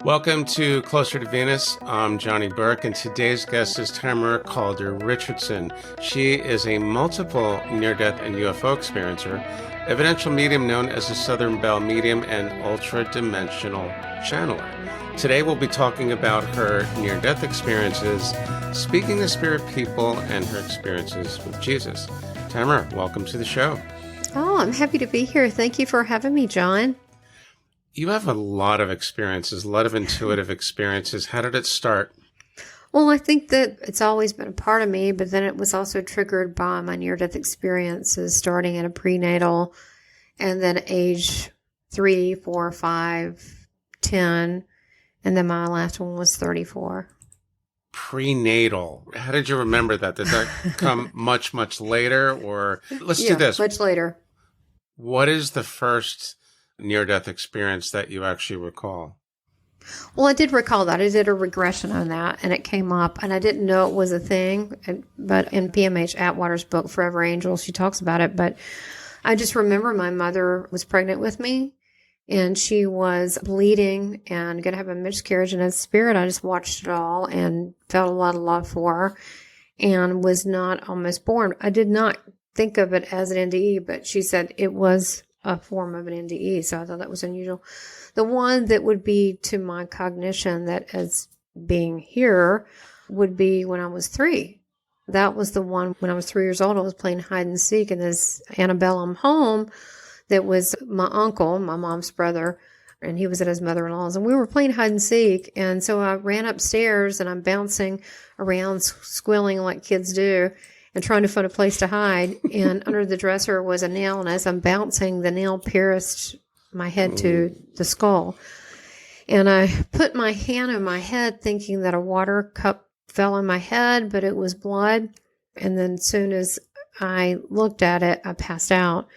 Welcome to Closer to Venus. I'm Johnny Burke, and today's guest is Tamara Caulder Richardson. She is a multiple near-death and UFO experiencer, evidential medium known as the Southern Belle Medium, and ultra-dimensional channeler. Today we'll be talking about her near-death experiences, speaking to spirit people, and her experiences with Jesus. Tamara, welcome to the show. Oh, I'm happy to be here. Thank you for having me, John. You have a lot of experiences, a lot of intuitive experiences. How did it start? Well, I think that it's always been a part of me, but then it was also triggered by my near-death experiences starting at a prenatal and then age 3, 4, 5, 10, and then my last one was 34. Prenatal. How did you remember that? Did that come much, much later? Or let's do this. Much later. What is the first near-death experience that you actually recall? Well, I did recall that. I did a regression on that, and it came up, and I didn't know it was a thing. But in PMH Atwater's book, Forever Angel, she talks about it. But I just remember my mother was pregnant with me, and she was bleeding and going to have a miscarriage. And as spirit, I just watched it all and felt a lot of love for her and was not almost born. I did not think of it as an NDE, but she said it was a form of an NDE, so I thought that was unusual. The one that would be to my cognition that as being here would be when I was 3. That was the one when I was 3 years old. I was playing hide and seek in this antebellum home that was my uncle, my mom's brother, and he was at his mother-in-law's, and we were playing hide and seek. And so I ran upstairs and I'm bouncing around, squealing like kids do, and trying to find a place to hide. And under the dresser was a nail. And as I'm bouncing, the nail pierced my head to the skull. And I put my hand on my head thinking that a water cup fell on my head, but it was blood. And then as soon as I looked at it, I passed out.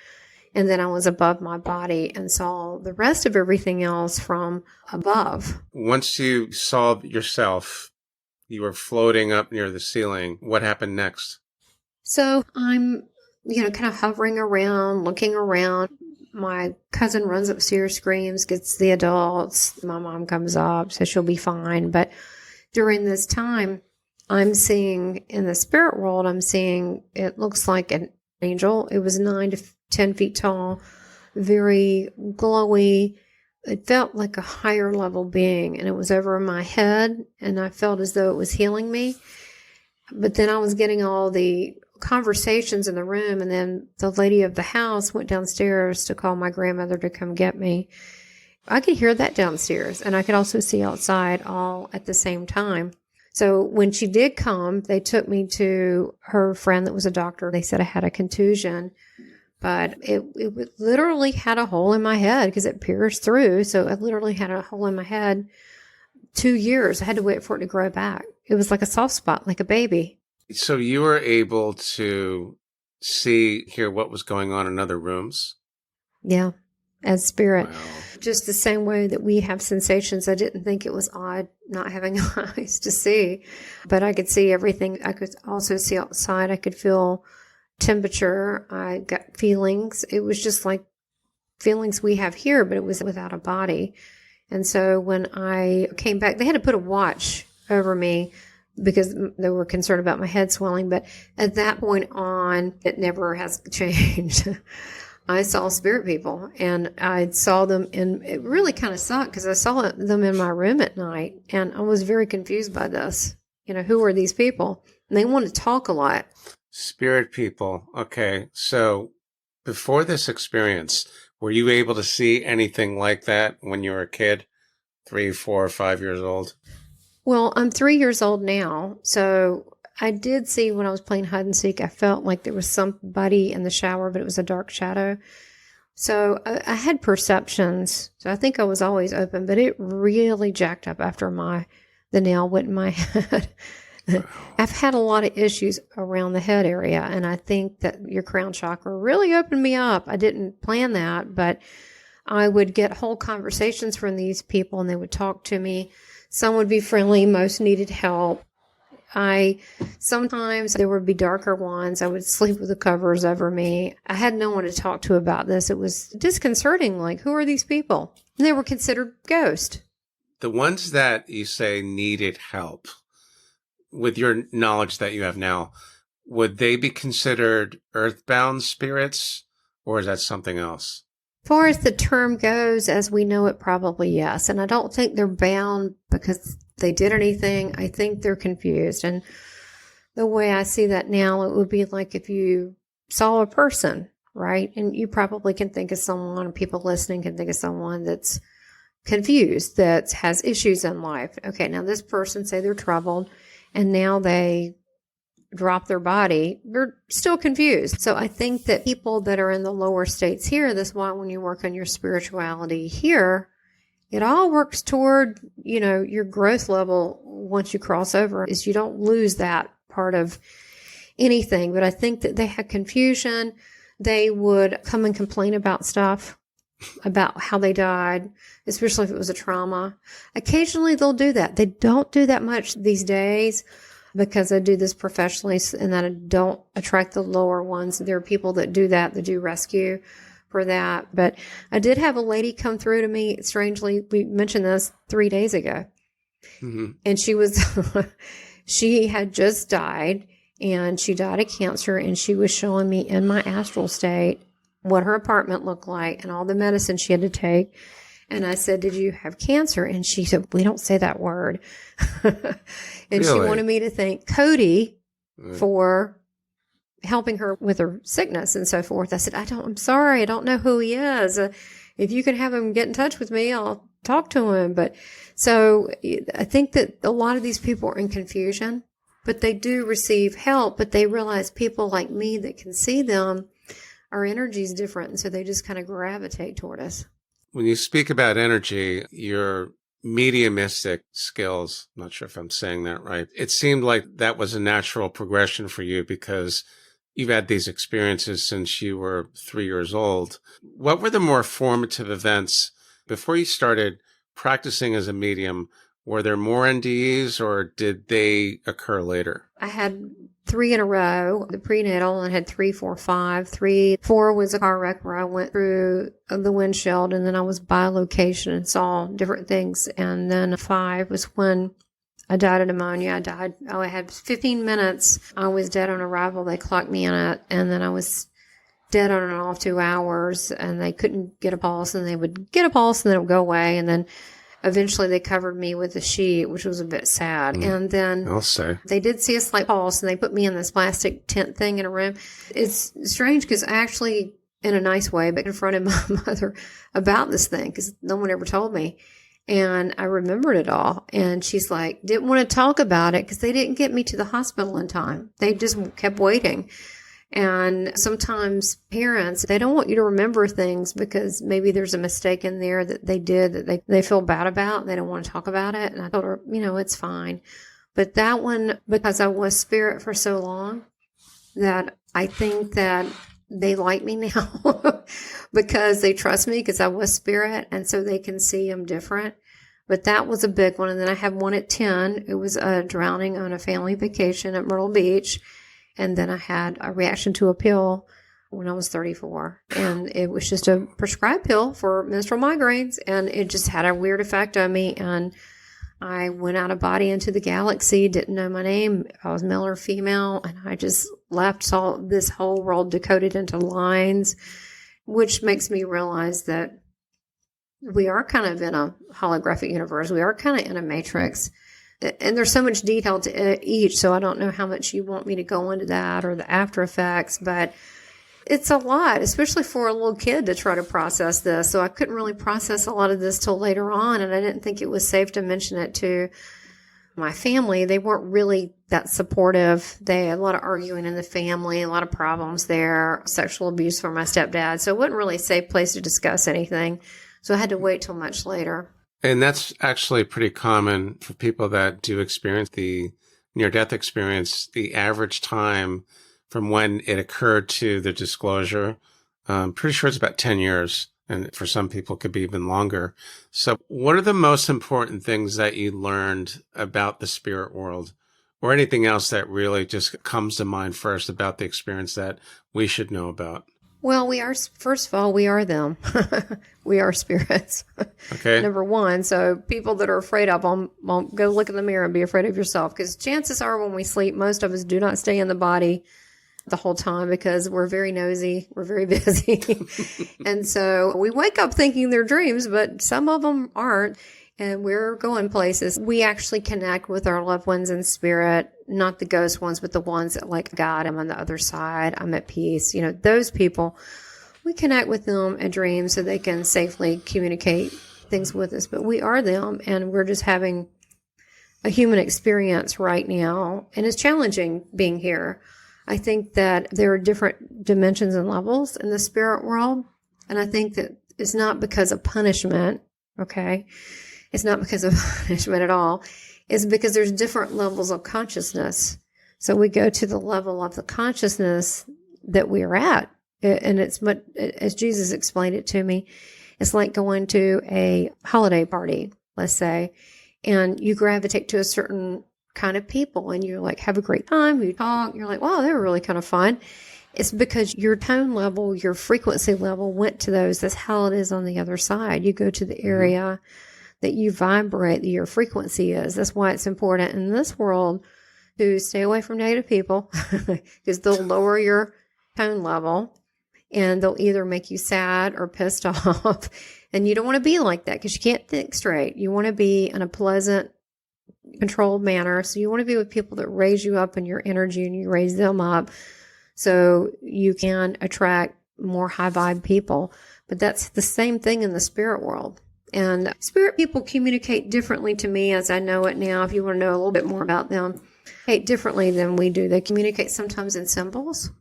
And then I was above my body and saw the rest of everything else from above. Once you saw yourself, you were floating up near the ceiling. What happened next? So I'm, kind of hovering around, looking around. My cousin runs upstairs, screams, gets the adults. My mom comes up, says she'll be fine. But during this time, I'm seeing in the spirit world, it looks like an angel. It was 9 to 10 feet tall, very glowy. It felt like a higher level being, and it was over my head, and I felt as though it was healing me. But then I was getting all the conversations in the room, and then the lady of the house went downstairs to call my grandmother to come get me. I could hear that downstairs, and I could also see outside all at the same time. So when she did come, they took me to her friend that was a doctor. They said I had a contusion, but it literally had a hole in my head because it pierced through. So I literally had a hole in my head 2 years. I had to wait for it to grow back. It was like a soft spot, like a baby. So you were able to hear what was going on in other rooms? Yeah, as spirit. Wow. Just the same way that we have sensations. I didn't think it was odd not having eyes to see, but I could see everything. I could also see outside. I could feel temperature. I got feelings. It was just like feelings we have here, but it was without a body. And so when I came back, they had to put a watch over me because they were concerned about my head swelling. But at that point on, it never has changed. I saw spirit people, and I saw them, and it really kind of sucked because I saw them in my room at night, and I was very confused by this. Who are these people? And they want to talk a lot. Spirit people. Okay. So before this experience, were you able to see anything like that when you were a kid, 3, 4, 5 years old? Well, I'm 3 years old now, so I did see when I was playing hide and seek, I felt like there was somebody in the shower, but it was a dark shadow. So I had perceptions, so I think I was always open, but it really jacked up after the nail went in my head. I've had a lot of issues around the head area, and I think that your crown chakra really opened me up. I didn't plan that, but I would get whole conversations from these people, and they would talk to me. Some would be friendly, most needed help. Sometimes there would be darker ones. I would sleep with the covers over me. I had no one to talk to about this. It was disconcerting. Like, who are these people? And they were considered ghosts. The ones that you say needed help, with your knowledge that you have now, would they be considered earthbound spirits, or is that something else? As far as the term goes, as we know it, probably yes. And I don't think they're bound because they did anything. I think they're confused. And the way I see that now, it would be like if you saw a person, right? And you probably can think of someone, or people listening can think of someone that's confused, that has issues in life. Okay, now this person, say they're troubled, and now they drop their body, they're still confused. So I think that people that are in the lower states here, that's why when you work on your spirituality here, it all works toward, your growth level once you cross over, is you don't lose that part of anything. But I think that they had confusion. They would come and complain about stuff, about how they died, especially if it was a trauma. Occasionally they'll do that. They don't do that much these days, because I do this professionally and that I don't attract the lower ones. There are people that do that, that do rescue for that. But I did have a lady come through to me, strangely, we mentioned this 3 days ago. Mm-hmm. And she had just died, and she died of cancer, and she was showing me in my astral state what her apartment looked like and all the medicine she had to take. And I said, "Did you have cancer?" And she said, "We don't say that word." And really? She wanted me to thank Cody for helping her with her sickness and so forth. I said, I'm sorry. I don't know who he is. If you can have him get in touch with me, I'll talk to him. But so I think that a lot of these people are in confusion, but they do receive help, but they realize people like me that can see them, our energy is different. And so they just kind of gravitate toward us. When you speak about energy, your mediumistic skills, I'm not sure if I'm saying that right, it seemed like that was a natural progression for you because you've had these experiences since you were 3 years old. What were the more formative events before you started practicing as a medium? Were there more NDEs or did they occur later? I had 3 in a row, the prenatal, and had 3, 4, 5. 3, 4 was a car wreck where I went through the windshield, and then I was by location and saw different things. And then 5 was when I died of pneumonia. I had 15 minutes. I was dead on arrival. They clocked me in it, and then I was dead on and off 2 hours, and they couldn't get a pulse, and they would get a pulse, and then it would go away, and then eventually they covered me with a sheet, which was a bit sad. And then I'll say they did see a slight pulse, and they put me in this plastic tent thing in a room. It's strange because I actually, in a nice way, but confronted my mother about this thing because no one ever told me. And I remembered it all. And she's like, didn't want to talk about it because they didn't get me to the hospital in time. They just kept waiting. And sometimes parents, they don't want you to remember things because maybe there's a mistake in there that they did that they feel bad about and they don't want to talk about it. And I told her, it's fine. But that one, because I was spirit for so long, that I think that they like me now because they trust me because I was spirit. And so they can see I'm different. But that was a big one. And then I had one at 10. It was a drowning on a family vacation at Myrtle Beach. And then I had a reaction to a pill when I was 34. And it was just a prescribed pill for menstrual migraines. And it just had a weird effect on me. And I went out of body into the galaxy, didn't know my name. I was male or female. And I just left, saw this whole world decoded into lines, which makes me realize that we are kind of in a holographic universe. We are kind of in a matrix. And there's so much detail to each, so I don't know how much you want me to go into that or the after effects, but it's a lot, especially for a little kid to try to process this. So I couldn't really process a lot of this till later on, and I didn't think it was safe to mention it to my family. They weren't really that supportive. They had a lot of arguing in the family, a lot of problems there, sexual abuse from my stepdad. So it wasn't really a safe place to discuss anything. So I had to wait till much later. And that's actually pretty common for people that do experience the near-death experience. The average time from when it occurred to the disclosure, I'm pretty sure it's about 10 years. And for some people, it could be even longer. So what are the most important things that you learned about the spirit world or anything else that really just comes to mind first about the experience that we should know about? Well, we are, first of all, we are them. We are spirits. Okay. Number one. So people that are afraid of them, won't go look in the mirror and be afraid of yourself. Because chances are when we sleep, most of us do not stay in the body the whole time because we're very nosy. We're very busy. And so we wake up thinking they're dreams, but some of them aren't. And we're going places. We actually connect with our loved ones in spirit, not the ghost ones, but the ones that like, God, I'm on the other side. I'm at peace. You know, those people, we connect with them in dreams so they can safely communicate things with us. But we are them, and we're just having a human experience right now. And it's challenging being here. I think that there are different dimensions and levels in the spirit world. And I think that it's not because of punishment, okay? It's not because of punishment at all. It's because there's different levels of consciousness. So we go to the level of the consciousness that we're at. And it's much, as Jesus explained it to me, it's like going to a holiday party, let's say, and you gravitate to a certain kind of people and you're like, have a great time. You talk, you're like, wow, they were really kind of fun. It's because your tone level, your frequency level went to those. That's how it is on the other side. You go to the area that you vibrate, that your frequency is. That's why it's important in this world to stay away from negative people because they'll lower your tone level and they'll either make you sad or pissed off. And you don't want to be like that because you can't think straight. You want to be in a pleasant, controlled manner. So you want to be with people that raise you up in your energy and you raise them up so you can attract more high vibe people. But that's the same thing in the spirit world. And spirit people communicate differently to me as I know it now. If you want to know a little bit more about them, communicate differently than we do. They communicate sometimes in symbols.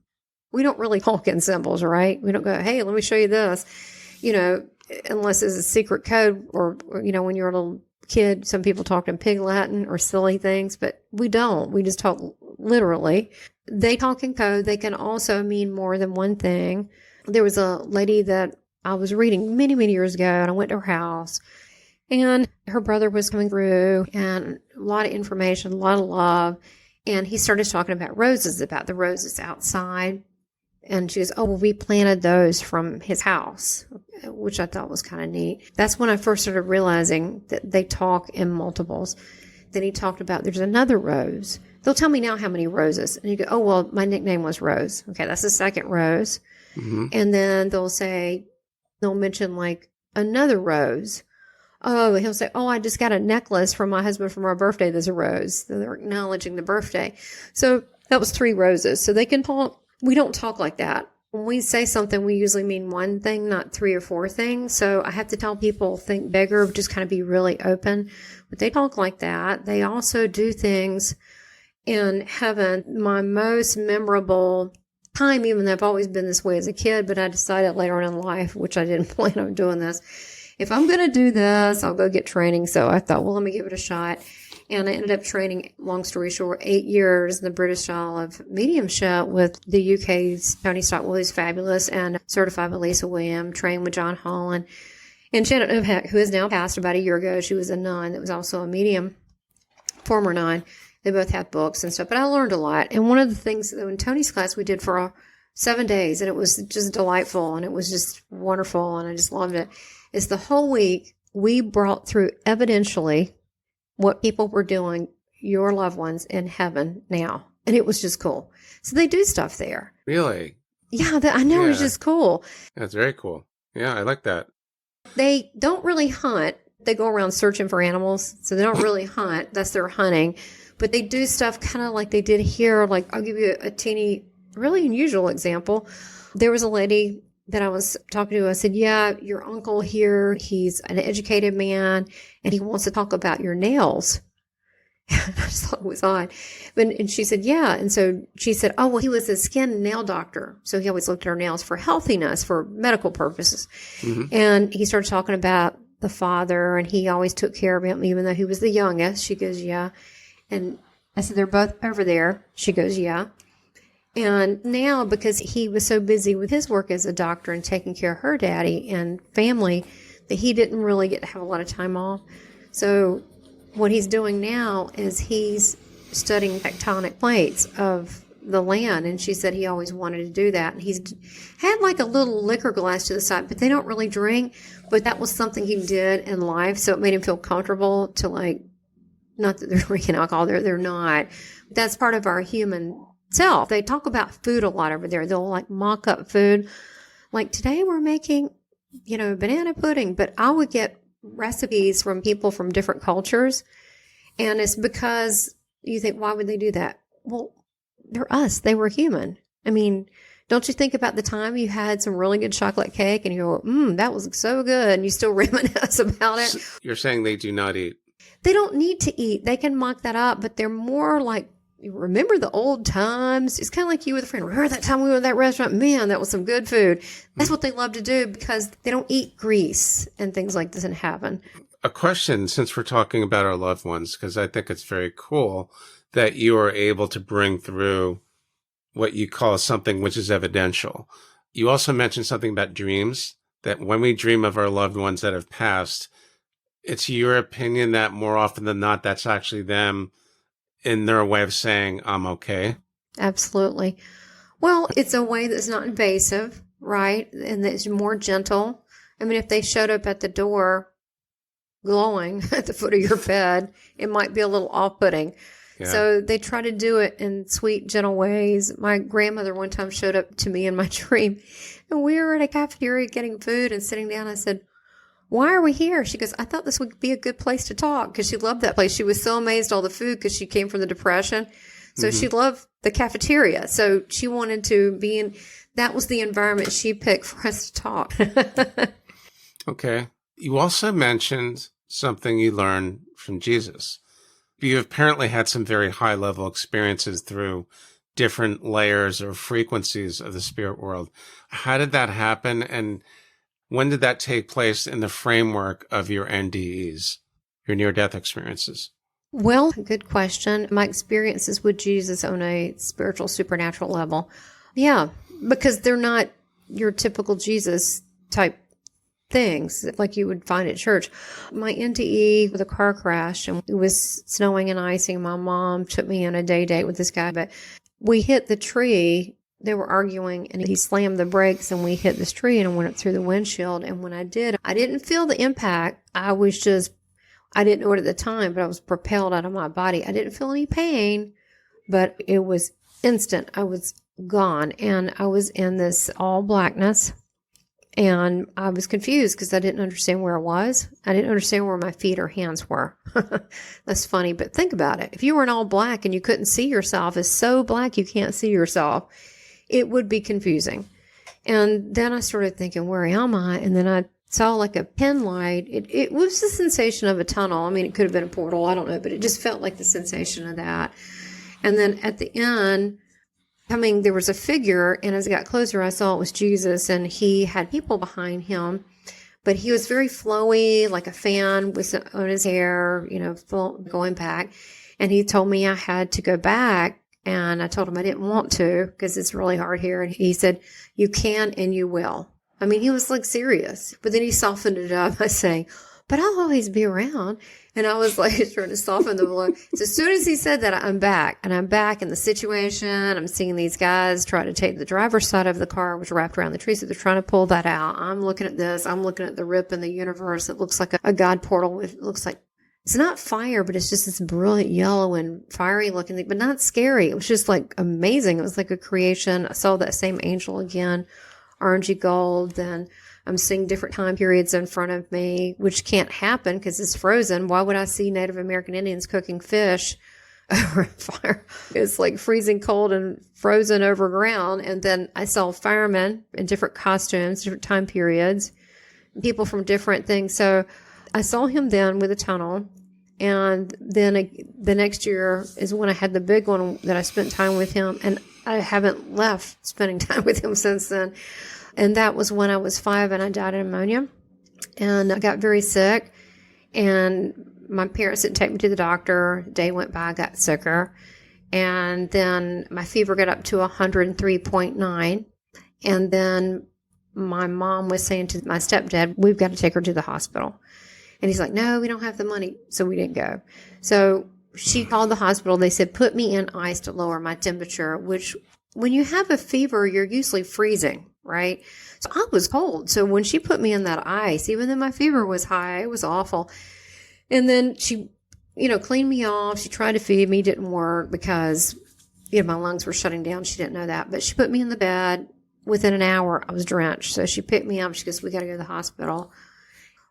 We don't really talk in symbols, right? We don't go, hey, let me show you this, you know, unless it's a secret code or you know, when you're a little kid, some people talk in pig Latin or silly things, but we don't. We just talk literally. They talk in code. They can also mean more than one thing. There was a lady that I was reading many, many years ago, and I went to her house, and her brother was coming through, and a lot of information, a lot of love, and he started talking about the roses outside, and she goes, oh, well, we planted those from his house, which I thought was kind of neat. That's when I first started realizing that they talk in multiples. Then he talked about there's another rose. They'll tell me now how many roses, and you go, oh, well, my nickname was Rose. Okay, that's the second rose. Mm-hmm. And then they'll mention like another rose. Oh, he'll say, oh, I just got a necklace from my husband for my birthday. There's a rose. So they're acknowledging the birthday. So that was 3 roses. So they can talk. We don't talk like that. When we say something, we usually mean one thing, not 3 or 4 things. So I have to tell people, think bigger, just kind of be really open. But they talk like that. They also do things in heaven. My most memorable time, even though I've always been this way as a kid, but I decided later on in life, which I didn't plan on doing this, if I'm going to do this, I'll go get training. So I thought, well, let me give it a shot. And I ended up training, long story short, 8 years in the British style of mediumship with the UK's Tony Stockwell, who's fabulous, and certified by Lisa William, trained with John Holland. And Shannon Novak, who has now passed about a year ago, she was a nun that was also a medium, former nun. They both have books and stuff, but I learned a lot. And one of the things that in Tony's class we did for 7 days, and it was just delightful, and it was just wonderful, and I just loved it, is the whole week we brought through evidentially what people were doing, your loved ones in heaven now. And it was just cool. So they do stuff there. Really? Yeah, I know. It's just cool. That's very cool. Yeah, I like that. They don't really hunt. They go around searching for animals. So they don't really hunt. That's their hunting. But they do stuff kind of like they did here. Like, I'll give you a teeny, really unusual example. There was a lady that I was talking to. I said, yeah, your uncle here, he's an educated man, and he wants to talk about your nails. I just thought it was odd. And she said, yeah. And so she said, oh, well, he was a skin and nail doctor. So he always looked at our nails for healthiness, for medical purposes. Mm-hmm. And he started talking about the father, and he always took care of him, even though he was the youngest. She goes, yeah. And I said, they're both over there. She goes, yeah. And now, because he was so busy with his work as a doctor and taking care of her daddy and family, that he didn't really get to have a lot of time off. So what he's doing now is he's studying tectonic plates of the land. And she said he always wanted to do that. And he's had like a little liquor glass to the side, but they don't really drink. But that was something he did in life. So it made him feel comfortable to like, not that they're drinking alcohol, they're not. That's part of our human self. They talk about food a lot over there. They'll like mock up food. Like today we're making, banana pudding, but I would get recipes from people from different cultures. And it's because you think, why would they do that? Well, they're us. They were human. I mean, don't you think about the time you had some really good chocolate cake and you go, that was so good. And you still reminisce about it. So you're saying they do not eat? They don't need to eat. They can mock that up, but they're more like, remember the old times? It's kind of like you with a friend. Remember that time we were at that restaurant? Man, that was some good food. That's what they love to do because they don't eat grease and things like this in heaven. A question, since we're talking about our loved ones, because I think it's very cool that you are able to bring through what you call something which is evidential. You also mentioned something about dreams, that when we dream of our loved ones that have passed, it's your opinion that more often than not, that's actually them in their way of saying, I'm okay. Absolutely. Well, it's a way that's not invasive, right? And that's more gentle. I mean, if they showed up at the door glowing at the foot of your bed, it might be a little off-putting. Yeah. So they try to do it in sweet, gentle ways. My grandmother one time showed up to me in my dream, and we were at a cafeteria getting food and sitting down. I said, why are we here? She goes, I thought this would be a good place to talk, because she loved that place. She was so amazed at all the food because she came from the Depression. So she loved the cafeteria. So she wanted to be in, that was the environment she picked for us to talk. Okay. You also mentioned something you learned from Jesus. You apparently had some very high level experiences through different layers or frequencies of the spirit world. How did that happen? And when did that take place in the framework of your NDEs, your near-death experiences? Well, good question. My experiences with Jesus on a spiritual, supernatural level. Yeah, because they're not your typical Jesus type things like you would find at church. My NDE with a car crash, and it was snowing and icing. My mom took me on a day date with this guy, but we hit the tree. They were arguing, and he slammed the brakes, and we hit this tree, and I went up through the windshield. And when I did, I didn't feel the impact. I didn't know it at the time, but I was propelled out of my body. I didn't feel any pain, but it was instant. I was gone, and I was in this all blackness, and I was confused because I didn't understand where I was. I didn't understand where my feet or hands were. That's funny, but think about it. If you were in all black and you couldn't see yourself, it's so black you can't see yourself, it would be confusing. And then I started thinking, where am I? And then I saw like a pin light. It was the sensation of a tunnel. I mean, it could have been a portal. I don't know, but it just felt like the sensation of that. And then at the end, there was a figure, and as I got closer, I saw it was Jesus, and he had people behind him, but he was very flowy, like a fan with on his hair, going back. And he told me I had to go back, and I told him I didn't want to because it's really hard here. And he said, you can and you will. I mean, he was like serious, but then he softened it up by saying, but I'll always be around. And I was like trying to soften the blow. So as soon as he said that, I'm back. And I'm back in the situation. I'm seeing these guys try to take the driver's side of the car, which wrapped around the tree. So they're trying to pull that out. I'm looking at this. I'm looking at the rip in the universe. It looks like a God portal. It looks like, it's not fire, but it's just this brilliant yellow and fiery looking thing, but not scary. It was just like amazing. It was like a creation. I saw that same angel again, orangey gold. Then I'm seeing different time periods in front of me, which can't happen because it's frozen. Why would I see Native American Indians cooking fish over fire? It's like freezing cold and frozen over ground. And then I saw firemen in different costumes, different time periods, people from different things. So I saw him then with a tunnel. And then the next year is when I had the big one that I spent time with him. And I haven't left spending time with him since then. And that was when I was 5 and I died of pneumonia. And I got very sick. And my parents didn't take me to the doctor. The day went by, I got sicker. And then my fever got up to 103.9. And then my mom was saying to my stepdad, we've got to take her to the hospital. And he's like, no, we don't have the money. So we didn't go. So she called the hospital. They said, put me in ice to lower my temperature, which when you have a fever, you're usually freezing, right? So I was cold. So when she put me in that ice, even though my fever was high, it was awful. And then she, cleaned me off. She tried to feed me, didn't work because, my lungs were shutting down. She didn't know that. But she put me in the bed. Within an hour, I was drenched. So she picked me up. She goes, we got to go to the hospital.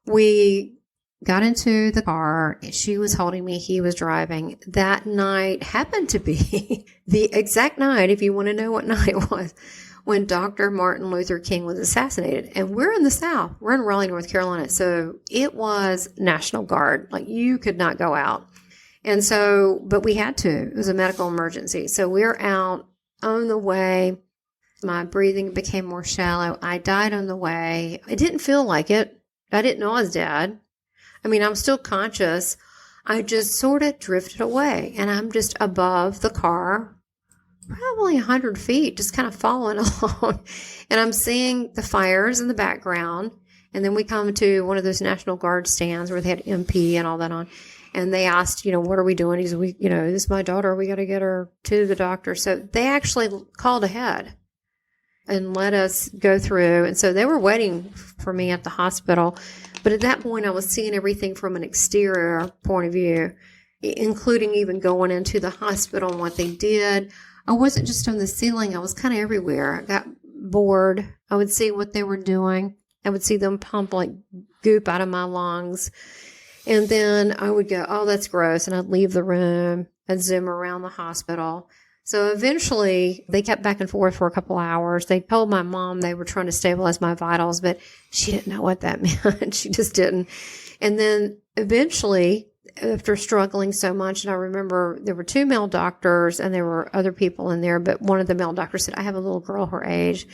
We got into the car. She was holding me. He was driving. That night happened to be the exact night, if you want to know what night it was, when Dr. Martin Luther King was assassinated. And we're in the South. We're in Raleigh, North Carolina. So it was National Guard. Like, you could not go out. And so, but we had to. It was a medical emergency. So we're out on the way. My breathing became more shallow. I died on the way. It didn't feel like it. I didn't know I was dead. I mean, I'm still conscious. I just sort of drifted away, and I'm just above the car, probably 100 feet, just kind of following along. And I'm seeing the fires in the background. And then we come to one of those National Guard stands where they had MP and all that on. And they asked, what are we doing? He said, this is my daughter. We got to get her to the doctor. So they actually called ahead and let us go through. And so they were waiting for me at the hospital. But at that point, I was seeing everything from an exterior point of view, including even going into the hospital and what they did. I wasn't just on the ceiling. I was kind of everywhere. I got bored. I would see what they were doing. I would see them pump like goop out of my lungs. And then I would go, oh, that's gross. And I'd leave the room. I'd zoom around the hospital. So eventually, they kept back and forth for a couple hours. They told my mom they were trying to stabilize my vitals, but she didn't know what that meant. She just didn't. And then eventually, after struggling so much, and I remember there were 2 male doctors and there were other people in there, but one of the male doctors said, I have a little girl her age.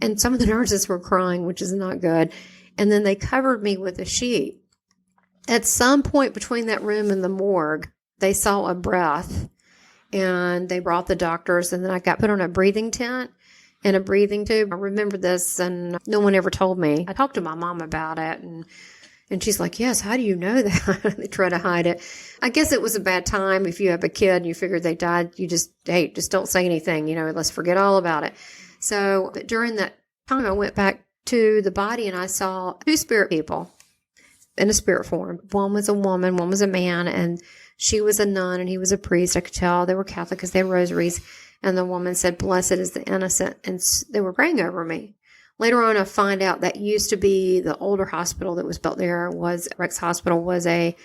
And some of the nurses were crying, which is not good. And then they covered me with a sheet. At some point between that room and the morgue, they saw a breath. And they brought the doctors, and then I got put on a breathing tent and a breathing tube. I remember this, and no one ever told me. I talked to my mom about it, and she's like, yes, how do you know that? They try to hide it. I guess it was a bad time. If you have a kid and you figure they died, you just don't say anything, let's forget all about it. So during that time, I went back to the body, and I saw 2 spirit people in a spirit form. One was a woman, one was a man, and she was a nun and he was a priest. I could tell they were Catholic because they had rosaries. And the woman said, blessed is the innocent. And they were praying over me. Later on, I find out that used to be the older hospital that was built there Rex Hospital was a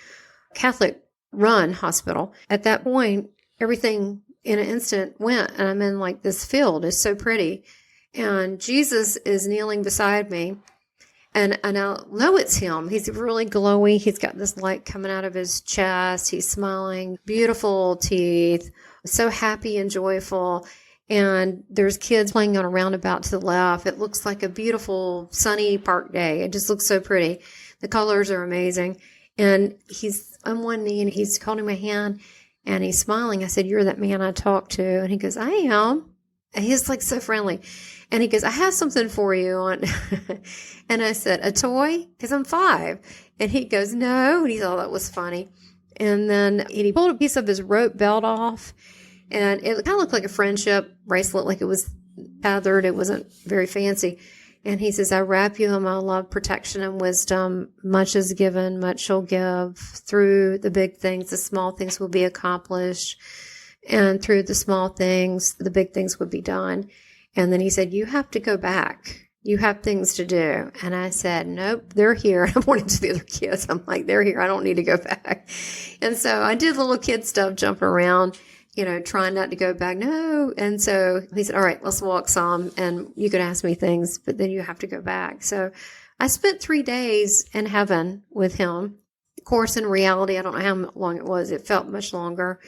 Catholic run hospital. At that point, everything in an instant went. And I'm in like this field. It's so pretty. And Jesus is kneeling beside me. And I know it's him. He's really glowy. He's got this light coming out of his chest. He's smiling, beautiful teeth, so happy and joyful. And there's kids playing on a roundabout to the left. It looks like a beautiful sunny park day. It just looks so pretty. The colors are amazing. And he's on one knee and he's holding my hand and he's smiling. I said, you're that man I talked to. And he goes, I am. And he's like so friendly. And he goes, I have something for you. And I said, a toy? Because I'm 5. And he goes, no. And he thought that was funny. And then he pulled a piece of his rope belt off. And it kind of looked like a friendship bracelet, like it was tethered. It wasn't very fancy. And he says, I wrap you in my love, protection, and wisdom. Much is given, much shall give. Through the big things, the small things will be accomplished. And through the small things, the big things would be done. And then he said, you have to go back. You have things to do. And I said, nope, they're here. I pointed to the other kids. I'm like, they're here. I don't need to go back. And so I did little kid stuff, jumping around, trying not to go back. No. And so he said, all right, let's walk some and you can ask me things, but then you have to go back. So I spent 3 days in heaven with him. Of course, in reality, I don't know how long it was. It felt much longer.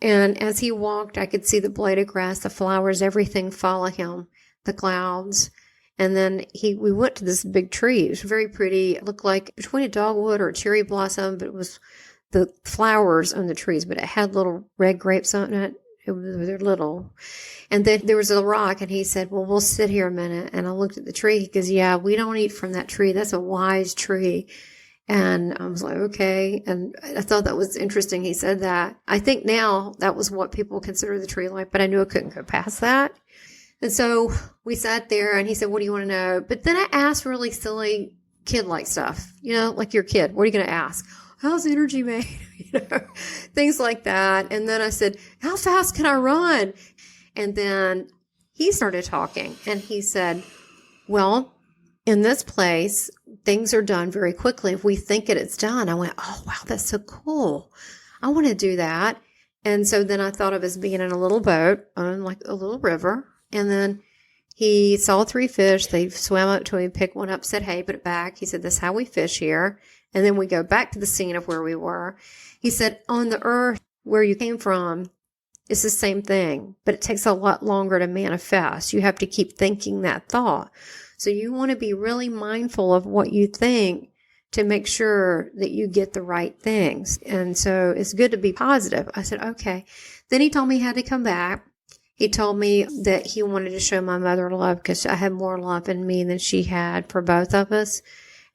And as he walked, I could see the blade of grass, the flowers, everything follow him, the clouds. And then we went to this big tree. It was very pretty. It looked like between a dogwood or a cherry blossom, but it was the flowers on the trees, but it had little red grapes on it. They're little. And then there was a rock, and he said, well, we'll sit here a minute. And I looked at the tree. He goes, yeah, we don't eat from that tree. That's a wise tree. And I was like, okay. And I thought that was interesting. He said that. I think now that was what people consider the tree of life, but I knew I couldn't go past that. And so we sat there and he said, what do you want to know? But then I asked really silly kid-like stuff, like your kid. What are you going to ask? How's energy made? Things like that. And then I said, how fast can I run? And then he started talking and he said, well, in this place, things are done very quickly. If we think it's done, I went, oh, wow, that's so cool. I want to do that. And so then I thought of us being in a little boat on like a little river. And then he saw 3 fish. They swam up to him, picked one up, said, hey, put it back. He said, this is how we fish here. And then we go back to the scene of where we were. He said, on the earth where you came from, it's the same thing, but it takes a lot longer to manifest. You have to keep thinking that thought. So you want to be really mindful of what you think to make sure that you get the right things. And so it's good to be positive. I said, okay. Then he told me he had to come back. He told me that he wanted to show my mother love because I had more love in me than she had for both of us.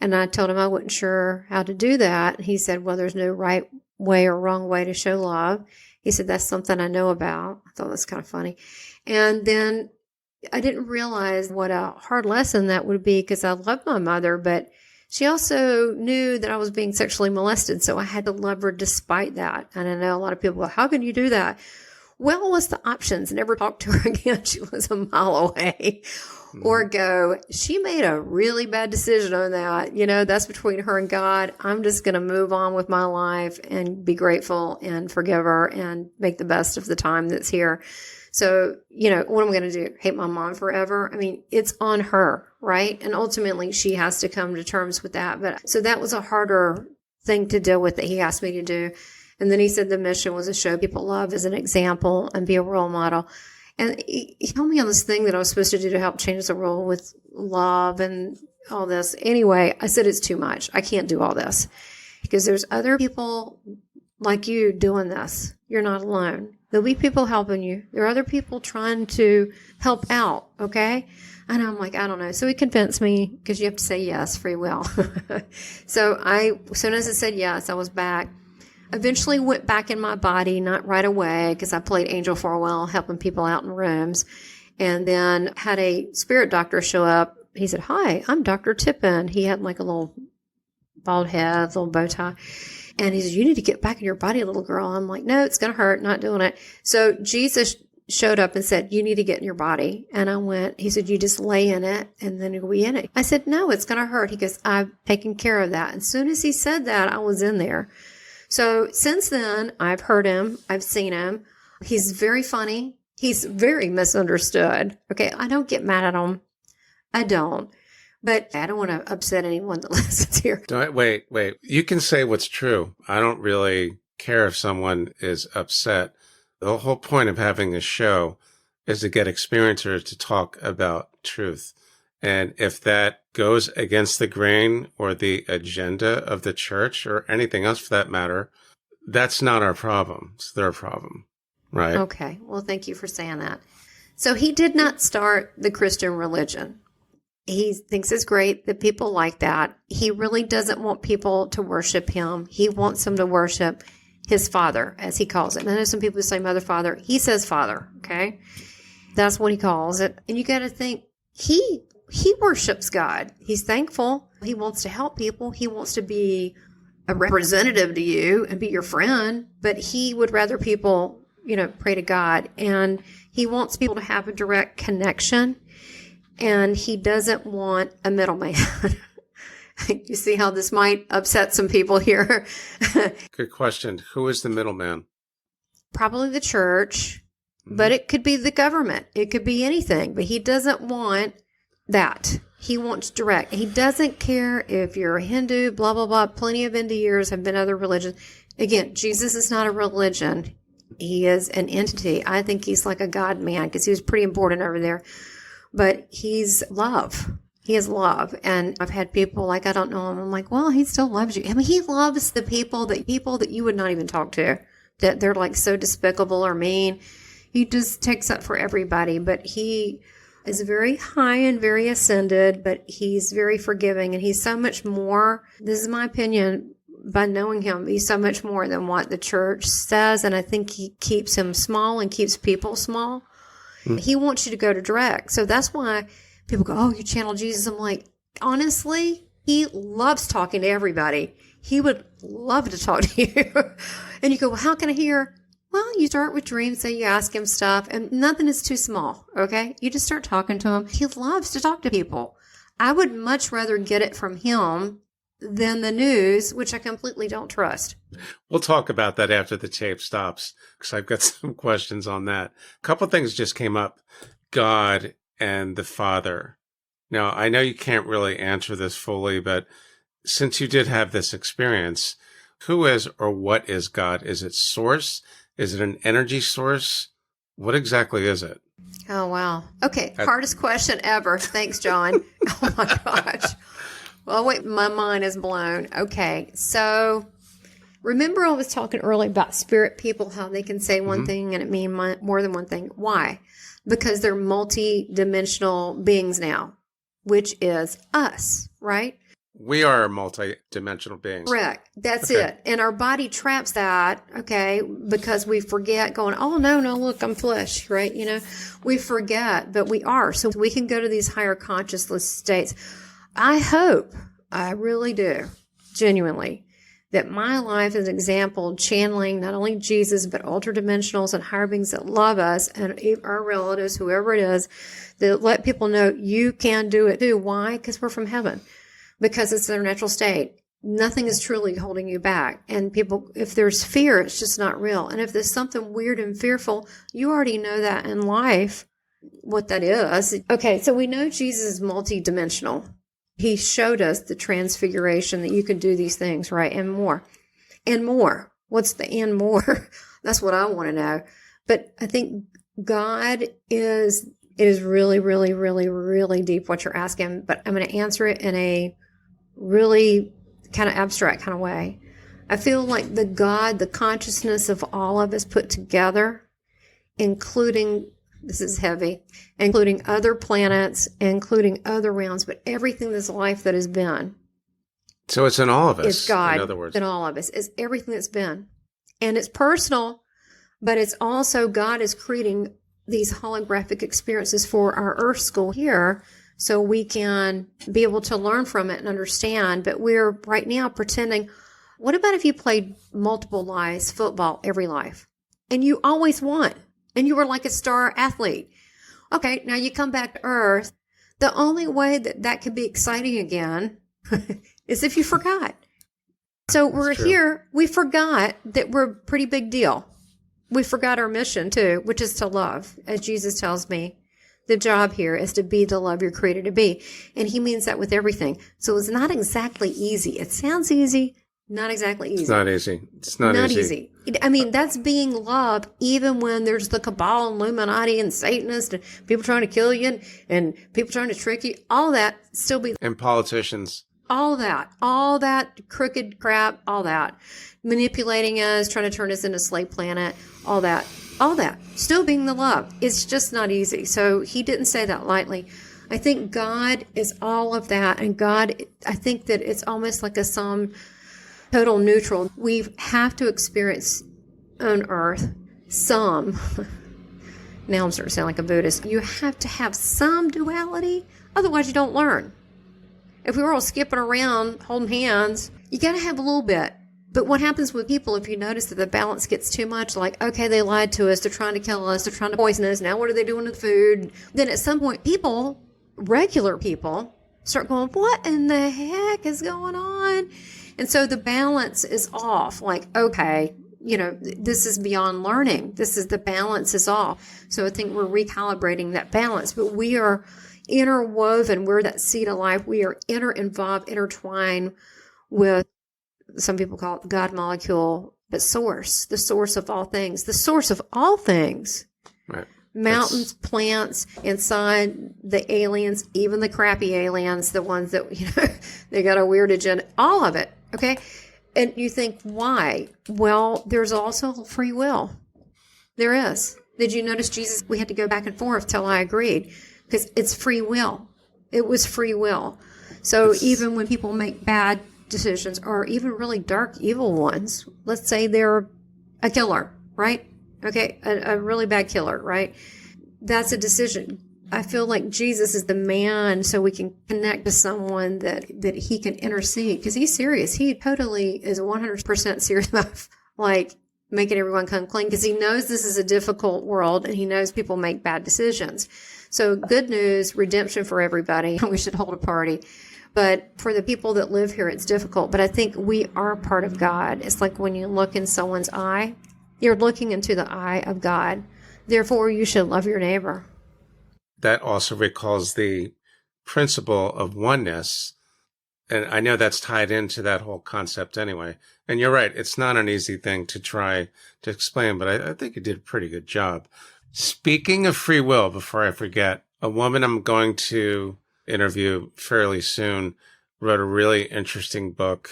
And I told him I wasn't sure how to do that. He said, well, there's no right way or wrong way to show love. He said, that's something I know about. I thought that was kind of funny. And then I didn't realize what a hard lesson that would be because I loved my mother, but she also knew that I was being sexually molested. So I had to love her despite that. And I know a lot of people go, how can you do that? Well, what's the options? Never talk to her again. She was a mile away. Or go, she made a really bad decision on that. That's between her and God. I'm just going to move on with my life and be grateful and forgive her and make the best of the time that's here. So, what am I going to do? Hate my mom forever? I mean, it's on her, right? And ultimately she has to come to terms with that. But so that was a harder thing to deal with that he asked me to do. And then he said the mission was to show people love as an example and be a role model. And he told me on this thing that I was supposed to do to help change the world with love and all this. Anyway, I said, it's too much. I can't do all this because there's other people like you doing this. You're not alone. There'll be people helping you. There are other people trying to help out. Okay. And I'm like, I don't know. So he convinced me because you have to say yes, free will. So as soon as I said yes, I was back. Eventually went back in my body, not right away, because I played angel for a while, helping people out in rooms. And then had a spirit doctor show up. He said, hi, I'm Dr. Tippin. He had like a little bald head, a little bow tie. And he said, you need to get back in your body, little girl. I'm like, no, it's going to hurt, not doing it. So Jesus showed up and said, you need to get in your body. And I went, he said, you just lay in it and then you'll be in it. I said, no, it's going to hurt. He goes, I've taken care of that. And as soon as he said that, I was in there. So since then, I've heard him. I've seen him. He's very funny. He's very misunderstood. Okay. I don't get mad at him. I don't. But I don't want to upset anyone that listens here. Wait. You can say what's true. I don't really care if someone is upset. The whole point of having a show is to get experiencers to talk about truth. And if that goes against the grain or the agenda of the church or anything else for that matter, that's not our problem. It's their problem, right? Okay. Well, thank you for saying that. So he did not start the Christian religion. He thinks it's great that people like that. He really doesn't want people to worship him. He wants them to worship his father, as he calls it. And I know some people say mother, father. He says father, okay? That's what he calls it. And you got to think, he worships God. He's thankful. He wants to help people. He wants to be a representative to you and be your friend, but he would rather people, pray to God. And he wants people to have a direct connection, and he doesn't want a middleman. You see how this might upset some people here? Good question. Who is the middleman? Probably the church, but it could be the government. It could be anything, but he doesn't want that. He wants direct. He doesn't care if you're a Hindu, blah, blah, blah. Plenty of Hindu have been other religions. Again, Jesus is not a religion. He is an entity. I think he's like a God man because he was pretty important over there. But he's love. He is love. And I've had people like, I don't know him. I'm like, well, he still loves you. I mean, he loves the people that you would not even talk to, that they're like so despicable or mean. He just takes up for everybody. But he is very high and very ascended, but he's very forgiving, and he's so much more. This is my opinion. By knowing him, he's so much more than what the church says, and I think he keeps him small and keeps people small. He wants you to go to direct. So that's why people go, oh, you channel Jesus. I'm like, honestly, he loves talking to everybody. He would love to talk to you. And you go, well, how can I hear? Well, you start with dreams, so you ask him stuff, and nothing is too small, okay? You just start talking to him. He loves to talk to people. I would much rather get it from him than the news, which I completely don't trust. We'll talk about that after the tape stops, because I've got some questions on that. A couple of things just came up. God and the Father. Now, I know you can't really answer this fully, but since you did have this experience, who is or what is God? Is it source? Is it an energy source? What exactly is it? Oh, wow. Okay, hardest question ever. Thanks, John. Oh, my gosh. Well, wait, my mind is blown. Okay, so remember I was talking earlier about spirit people, how they can say one thing and it mean more than one thing. Why? Because they're multi-dimensional beings now, which is us, right? We are multi-dimensional beings. Correct. That's it. And our body traps that, okay, because we forget going, oh, no, look, I'm flesh, right? You know, we forget, but we are. So we can go to these higher consciousness states. I hope, I really do, genuinely, that my life is an example channeling not only Jesus, but ultra-dimensionals and higher beings that love us and our relatives, whoever it is, that let people know you can do it too. Why? Because we're from heaven. Because it's their natural state. Nothing is truly holding you back. And people, if there's fear, it's just not real. And if there's something weird and fearful, you already know that in life, what that is. Okay, so we know Jesus is multidimensional. He showed us the transfiguration that you could do these things, right? And more. And more. What's the and more? That's what I want to know. But I think God is really, really, really, really deep what you're asking. But I'm going to answer it in a really kind of abstract kind of way. I feel like the God, the consciousness of all of us put together, including, this is heavy, including other planets, including other realms, but everything that's life that has been. So it's in all of us. It's God, in other words. in all of us. It's everything that's been. And it's personal, but it's also God is creating these holographic experiences for our Earth school here so we can be able to learn from it and understand. But we're right now pretending, what about if you played multiple lives, football, every life, and you always won, and you were like a star athlete? Okay, now you come back to Earth. The only way that could be exciting again is if you forgot. So we're here, we forgot that we're a pretty big deal. We forgot our mission too, which is to love. As Jesus tells me, the job here is to be the love you're created to be. And he means that with everything. So it's not exactly easy. It sounds easy, not exactly easy. It's not easy. It's not easy. I mean, that's being love, even when there's the cabal, Illuminati, and Satanists, and people trying to kill you, and people trying to trick you. All that still be. And politicians. All that crooked crap, all that. Manipulating us, trying to turn us into a slave planet, all that. Still being the love. It's just not easy. So he didn't say that lightly. I think God is all of that. And God, I think that it's almost like a sum total neutral. We have to experience on Earth some, now I'm starting to sound like a Buddhist, you have to have some duality. Otherwise you don't learn. If we were all skipping around, holding hands, you got to have a little bit. But what happens with people, if you notice that the balance gets too much, like, okay, they lied to us, they're trying to kill us, they're trying to poison us, now what are they doing to the food? Then at some point, people, regular people, start going, what in the heck is going on? And so the balance is off. Like, okay, you know, this is beyond learning. The balance is off. So I think we're recalibrating that balance. But we are interwoven. We're that seed of life. We are involved, intertwined with, some people call it the God molecule, but source, the source of all things, the source of all things. Right. Mountains, plants, inside the aliens, even the crappy aliens, the ones that, you know, they got a weird agenda, all of it. Okay. And you think, why? Well, there's also free will. There is. Did you notice Jesus? We had to go back and forth till I agreed. because it's free will. It was free will. So even when people make bad decisions, or even really dark, evil ones, let's say they're a killer, right? Okay, a really bad killer, right? That's a decision. I feel like Jesus is the man, so we can connect to someone that he can intercede, because he's serious. He totally is 100% serious about like making everyone come clean, because he knows this is a difficult world and he knows people make bad decisions. So good news, redemption for everybody. We should hold a party. But for the people that live here, it's difficult. But I think we are part of God. It's like when you look in someone's eye, you're looking into the eye of God. Therefore, you should love your neighbor. That also recalls the principle of oneness. And I know that's tied into that whole concept anyway. And you're right, it's not an easy thing to try to explain, but I think you did a pretty good job. Speaking of free will, before I forget, a woman I'm going to interview fairly soon wrote a really interesting book.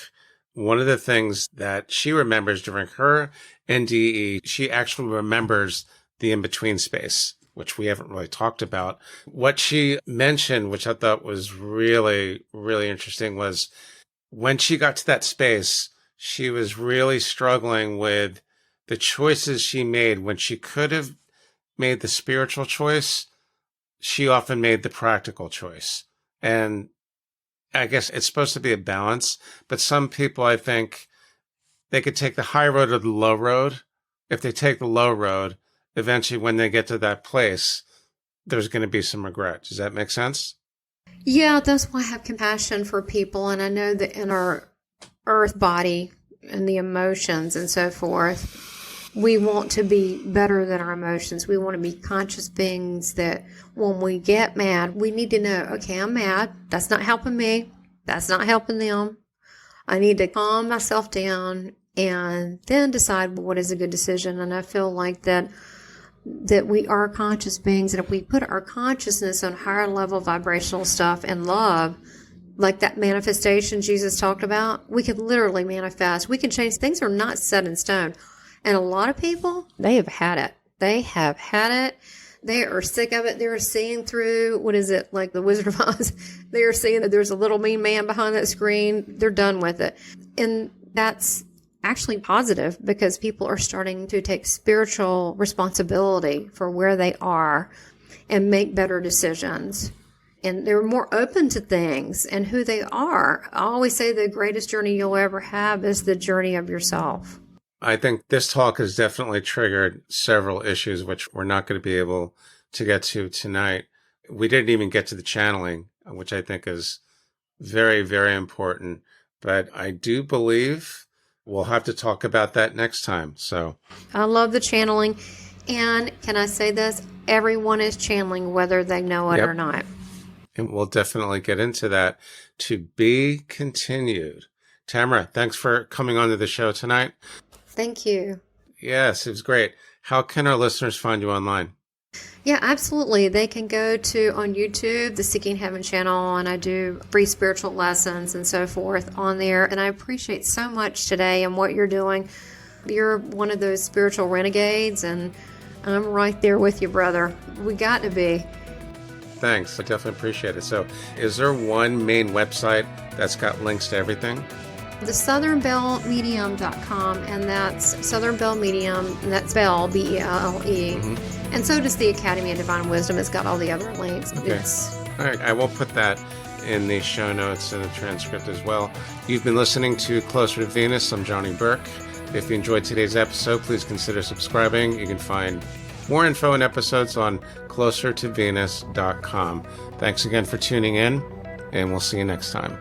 One of the things that she remembers during her NDE, she actually remembers the in-between space, which we haven't really talked about. What she mentioned, which I thought was really, really interesting, was when she got to that space, she was really struggling with the choices she made. When she could have made the spiritual choice, she often made the practical choice. And I guess it's supposed to be a balance, but some people, I think, they could take the high road or the low road. If they take the low road, eventually when they get to that place, there's going to be some regret. Does that make sense? Yeah, that's why I have compassion for people. And I know that in our earth body and the emotions and so forth, we want to be better than our emotions. We want to be conscious beings that when we get mad, we need to know, okay, I'm mad. That's not helping me. That's not helping them. I need to calm myself down and then decide what is a good decision. And I feel like that we are conscious beings. And if we put our consciousness on higher level vibrational stuff and love, like that manifestation Jesus talked about, we can literally manifest. We can change. Things are not set in stone. And a lot of people, they have had it. They have had it. They are sick of it. They're seeing through, what is it, like the Wizard of Oz? They are seeing that there's a little mean man behind that screen. They're done with it. And that's actually positive, because people are starting to take spiritual responsibility for where they are and make better decisions. And they're more open to things and who they are. I always say the greatest journey you'll ever have is the journey of yourself. I think this talk has definitely triggered several issues, which we're not going to be able to get to tonight. We didn't even get to the channeling, which I think is very, very important. But I do believe we'll have to talk about that next time. So I love the channeling. And can I say this? Everyone is channeling, whether they know it or not. And we'll definitely get into that. To be continued. Tamara, thanks for coming on to the show tonight. Thank you. Yes, it was great. How can our listeners find you online? Yeah, absolutely. They can go to on YouTube, the Seeking Heaven channel, and I do free spiritual lessons and so forth on there. And I appreciate so much today and what you're doing. You're one of those spiritual renegades, and I'm right there with you, brother. We got to be. Thanks. I definitely appreciate it. So is there one main website that's got links to everything? The SouthernBelleMedium.com, and that's Southern Belle Medium, and that's Belle, B-E-L-L-E. Mm-hmm. And so does the Academy of Divine Wisdom. It's got all the other links. Okay. All right. I will put that in the show notes and the transcript as well. You've been listening to Closer to Venus. I'm Johnny Burke. If you enjoyed today's episode, please consider subscribing. You can find more info and episodes on closertovenus.com. Thanks again for tuning in, and we'll see you next time.